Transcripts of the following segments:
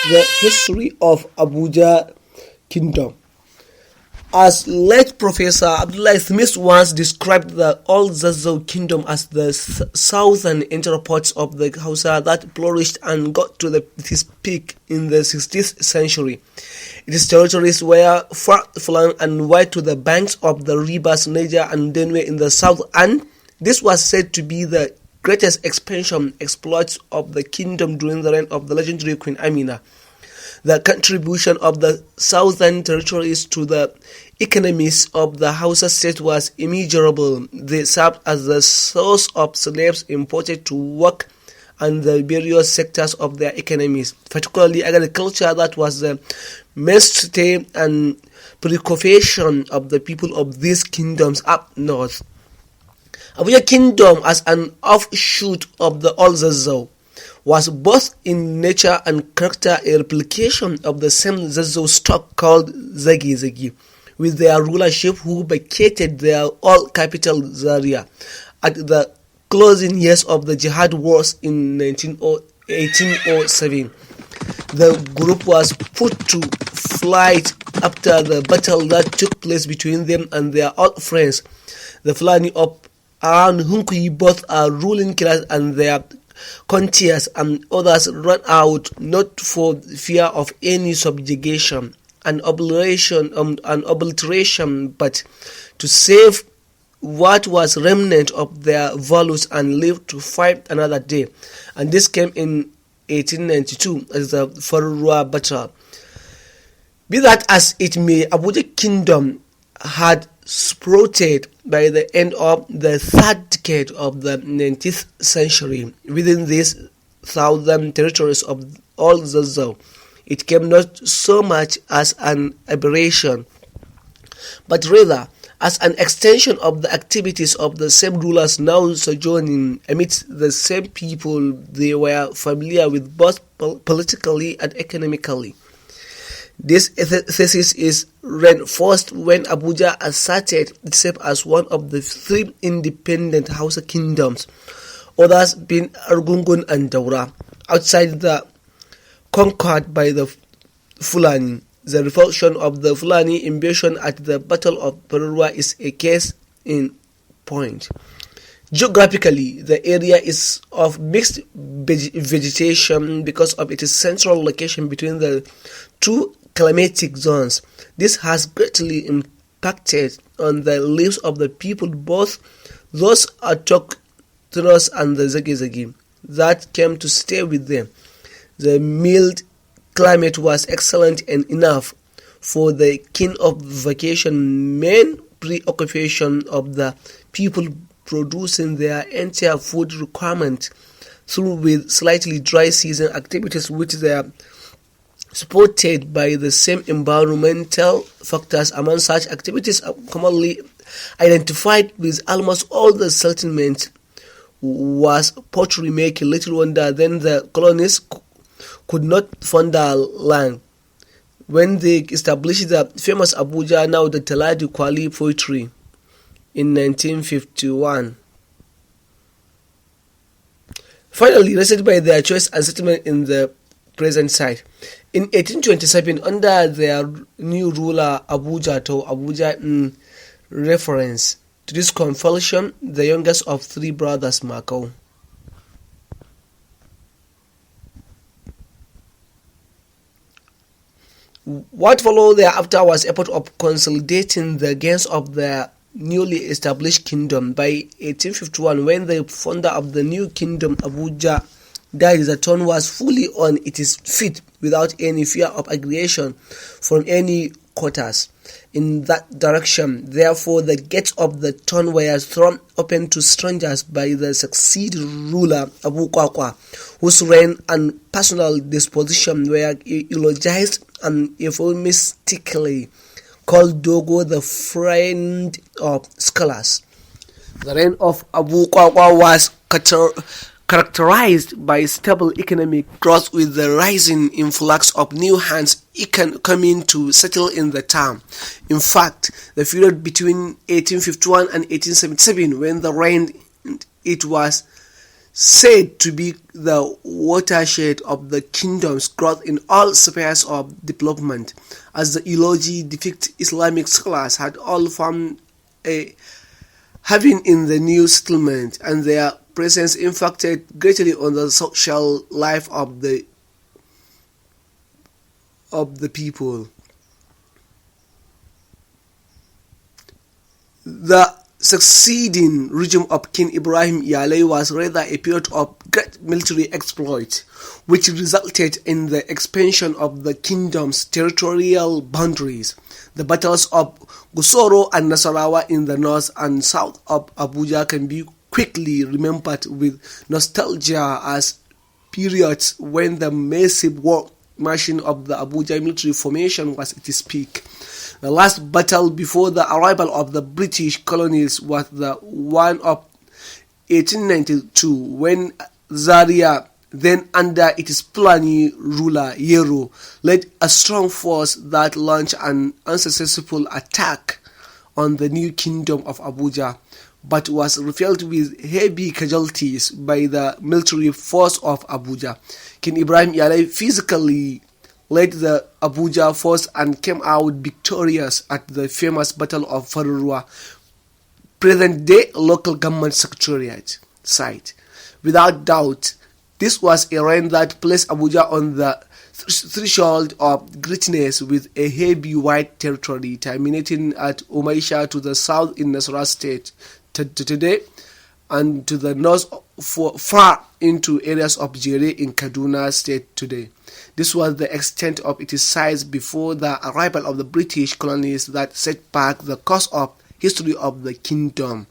The history of Abuja Kingdom. As late Professor Abdullah Smith once described the Old Zazzau Kingdom as the southern entrepôts of the Hausa that flourished and got to its peak in the 16th century. Its territories were far-flung and wide to the banks of the rivers Niger and Benue in the south, and this was said to be the greatest expansion exploits of the kingdom during the reign of the legendary Queen Amina. The contribution of the southern territories to the economies of the Hausa state was immeasurable. They served as the source of slaves imported to work and the various sectors of their economies, particularly agriculture, that was the mainstay and preoccupation of the people of these kingdoms up north. Abuja Kingdom, as an offshoot of the Old Zazzau, was both in nature and character a replication of the same Zazzau stock called Zagi, with their rulership who vacated their old capital Zaria at the closing years of the Jihad Wars in 1807. The group was put to flight after the battle that took place between them and their old friends, the Fulani of around Hunkuyi. Both are ruling class, and their courtiers and others ran out, not for fear of any subjugation and obliteration, but to save what was remnant of their values and live to fight another day. And this came in 1892 as the Farua battle. Be that as it may, Abuja Kingdom had sprouted by the end of the third decade of the 19th century. Within these southern territories of Old Zazzau, it came not so much as an aberration, but rather as an extension of the activities of the same rulers now sojourning amidst the same people they were familiar with both politically and economically. This thesis is reinforced when Abuja asserted itself as one of the three independent Hausa kingdoms, others being Argungun and Daura, outside the conquered by the Fulani. The reflection of the Fulani invasion at the Battle of Perurwa is a case in point. Geographically, the area is of mixed vegetation because of its central location between the two climatic zones. This has greatly impacted on the lives of the people, both those autochthonous and the Zagi that came to stay with them. The mild climate was excellent and enough for the king of vacation. Main preoccupation of the people producing their entire food requirement through with slightly dry season activities, which they are supported by the same environmental factors. Among such activities are commonly identified with almost all the settlements was pottery making. Little wonder then the colonists could not fund the land when they established the famous Abuja, now the Taladi Kwali poetry, in 1951. Finally, rested by their choice and settlement in the present site. In 1827, under their new ruler Abuja, in reference to this convulsion, the youngest of three brothers, Makau. What followed thereafter was a effort of consolidating the gains of their newly established kingdom. By 1851, when the founder of the new kingdom, Abuja, died, the town was fully on its feet without any fear of aggression from any quarters in that direction. Therefore, the gates of the town were thrown open to strangers by the succeeding ruler Abu Kwakwa, whose reign and personal disposition were eulogized and euphemistically called Dogo, the friend of scholars. The reign of Abu Kwakwa was characterized by stable economic growth, with the rising influx of new hands coming to settle in the town. In fact, the period between 1851 and 1877, when the reign, it was said to be the watershed of the kingdom's growth in all spheres of development, as the eulogy depicts Islamic scholars had all found a haven in the new settlement, and their presence impacted greatly on the social life of the people. The succeeding regime of King Ibrahim Iyalai was rather a period of great military exploit, which resulted in the expansion of the kingdom's territorial boundaries. The battles of Gusoro and Nasarawa in the north and south of Abuja can be quickly remembered with nostalgia as periods when the massive war machine of the Abuja military formation was at its peak. The last battle before the arrival of the British colonies was the one of 1892, when Zaria, then under its Fulani ruler Yero, led a strong force that launched an unsuccessful attack on the new kingdom of Abuja, but was repelled with heavy casualties by the military force of Abuja. King Ibrahim Iyalai physically led the Abuja force and came out victorious at the famous Battle of Farurua, present-day local government secretariat site. Without doubt, this was a reign that placed Abuja on the threshold of greatness, with a heavy white territory terminating at Umaisha to the south in Nasarawa state today, and to the north far into areas of Jere in Kaduna state today. This was the extent of its size before the arrival of the British colonies that set back the course of history of the kingdom.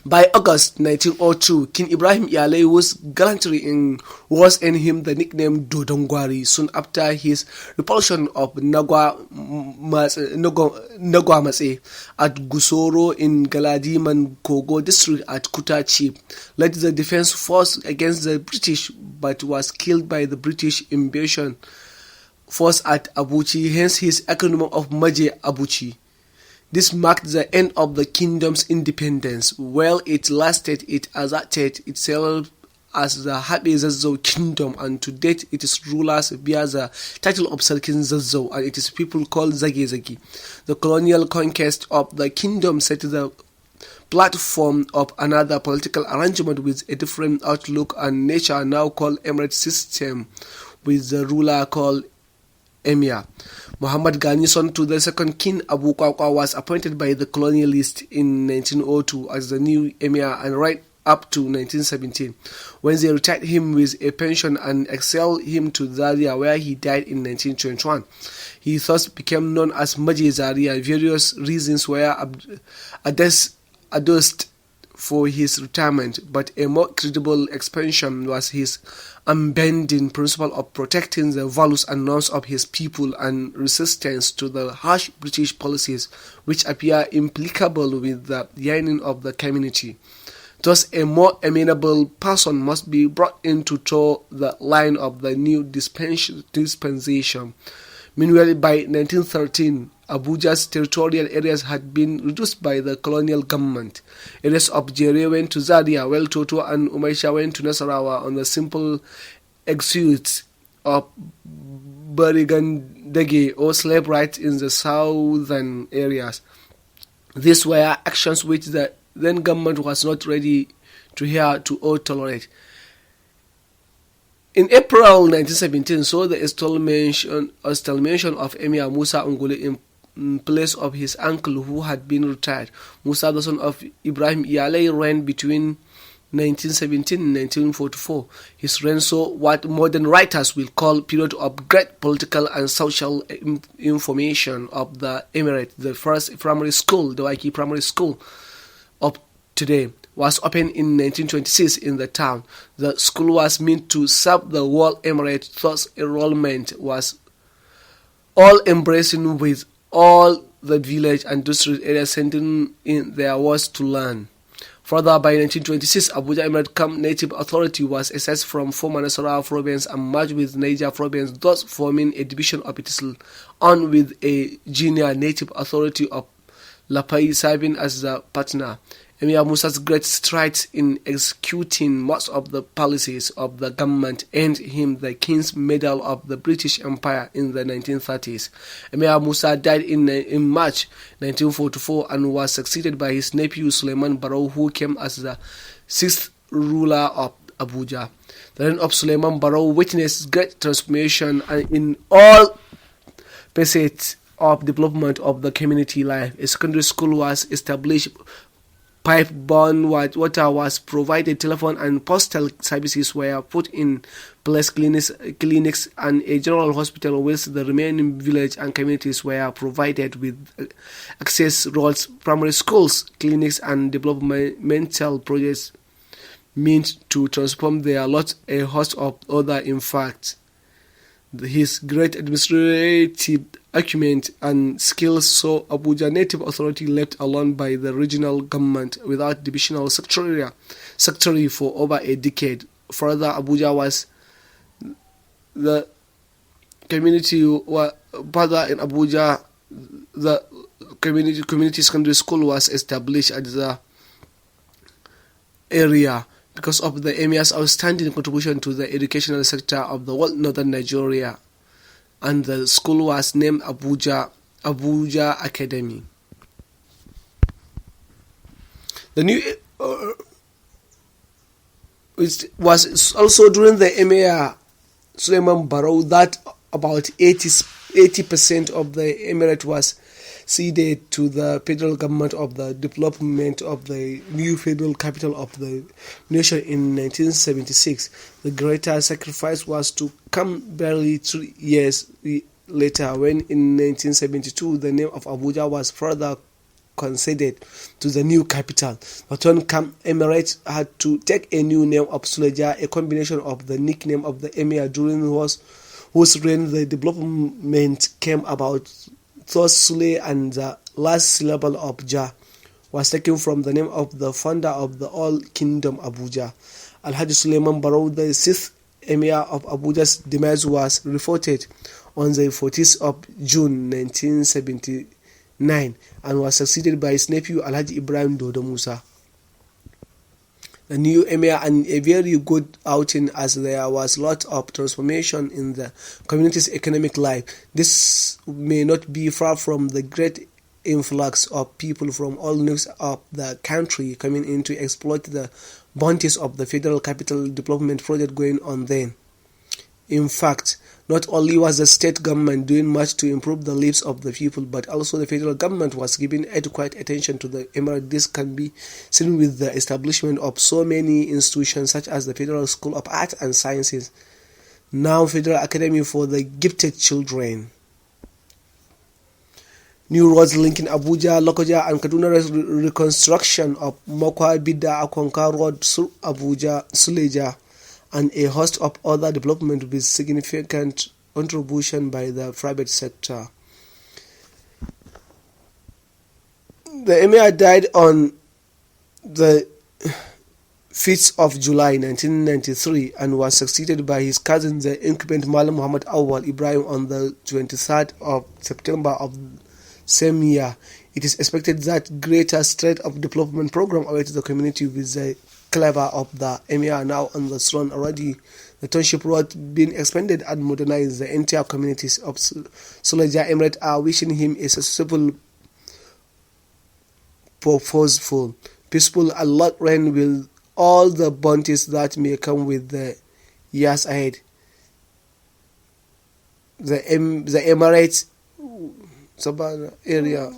By August 1902, King Ibrahim Iyalai, whose gallantry was earned him the nickname Dodongwari soon after his repulsion of Nagwamase at Gusoro in Galadiman Kogo district at Kutachi, led the defense force against the British, but was killed by the British invasion force at Abuchi, hence his acronym of Maje Abuchi. This marked the end of the kingdom's independence. While it lasted, it asserted itself as the Haɓe Zazzau kingdom, and to date its rulers bear the title of Sarkin Zazzau and its people called Zage-Zage. The colonial conquest of the kingdom set the platform of another political arrangement with a different outlook and nature, now called Emirate system, with the ruler called Emir. Muhammad Gani, son to the second King Abu Kwakwa, was appointed by the colonialists in 1902 as the new Emir, and right up to 1917, when they retired him with a pension and exiled him to Zaria, where he died in 1921. He thus became known as Maje Zaria. Various reasons were adduced for his retirement, but a more credible explanation was his unbending principle of protecting the values and norms of his people and resistance to the harsh British policies which appear implicable with the yearning of the community. Thus, a more amenable person must be brought in to toe the line of the new dispensation. Meanwhile, by 1913, Abuja's territorial areas had been reduced by the colonial government. Areas of Jere went to Zaria, while Toto and Umaisha went to Nasarawa on the simple excuse of Barigandage or slave rights in the southern areas. These were actions which the then government was not ready to hear to or tolerate. In April 1917 saw the installation of Emir Musa Unguli in place of his uncle who had been retired. Musa, the son of Ibrahim Iyalai, reigned between 1917 and 1944. His reign saw what modern writers will call period of great political and social information of the emirate. The first primary school, the Waiki Primary School of today, was opened in 1926 in the town. The school was meant to serve the whole emirate, thus enrollment was all-embracing, with all the village and district areas sending in their wards to learn. Further, by 1926, Abuja Emirate Camp Native Authority was accessed from former Nasarawa province and merged with Niger province, thus forming a division of its own with a junior native authority of Lapai serving as the partner. Emir Musa's great strides in executing most of the policies of the government earned him the King's Medal of the British Empire in the 1930s. Emir Musa died in March 1944 and was succeeded by his nephew Suleiman Barrow, who came as the sixth ruler of Abuja. The reign of Suleiman Barrow witnessed great transformation in all facets of development of the community life. A secondary school was established, pipe-borne water was provided, telephone and postal services were put in place, clinics and a general hospital, whilst the remaining village and communities were provided with access roads, primary schools, clinics and developmental projects meant to transform their lot a host of other. In fact, his great administrative acumen and skills saw Abuja Native Authority left alone by the regional government without divisional secretary for over a decade. Further, Abuja was the community. Further in Abuja, the community secondary school was established at the area because of the emir's outstanding contribution to the educational sector of the whole northern Nigeria, and the school was named Abuja Academy. The new it was also during the Emir Suleiman Barrow that about 80% of the emirate was ceded to the federal government of the development of the new federal capital of the nation in 1976. The greater sacrifice was to come barely 3 years later, when in 1972 the name of Abuja was further conceded to the new capital. The Tonkan Emirate had to take a new name of Suleja, a combination of the nickname of the emir during whose reign the development came about. Thus Sule and the last syllable of Ja was taken from the name of the founder of the old kingdom Abuja. Alhaji Suleiman Barrow, the sixth emir of Abuja's demise, was reported on the 14th of June 1979 and was succeeded by his nephew Alhaji Ibrahim Dodo Musa, the new emir, and a very good outing as there was a lot of transformation in the community's economic life. This may not be far from the great influx of people from all nooks of the country coming in to exploit the bounties of the federal capital development project going on then. In fact, not only was the state government doing much to improve the lives of the people, but also the federal government was giving adequate attention to the emirate. This can be seen with the establishment of so many institutions such as the Federal School of Arts and Sciences, now Federal Academy for the Gifted Children. New roads linking Abuja, Lokoja and Kaduna, reconstruction of Mokwa Bida Akonka Road, Abuja, Suleja, and a host of other development with significant contribution by the private sector. The emir died on the 5th of July 1993 and was succeeded by his cousin, the incumbent Malam Muhammad Awal Ibrahim, on the 23rd of September of same year. It is expected that greater strength of development program awaits the community with the clever of the emir now on the throne. Already the township road being expanded and modernized. The entire communities of Suleja Emirate are wishing him a successful, purposeful, peaceful and long reign with all the bounties that may come with the years ahead. The Emirates Sabana area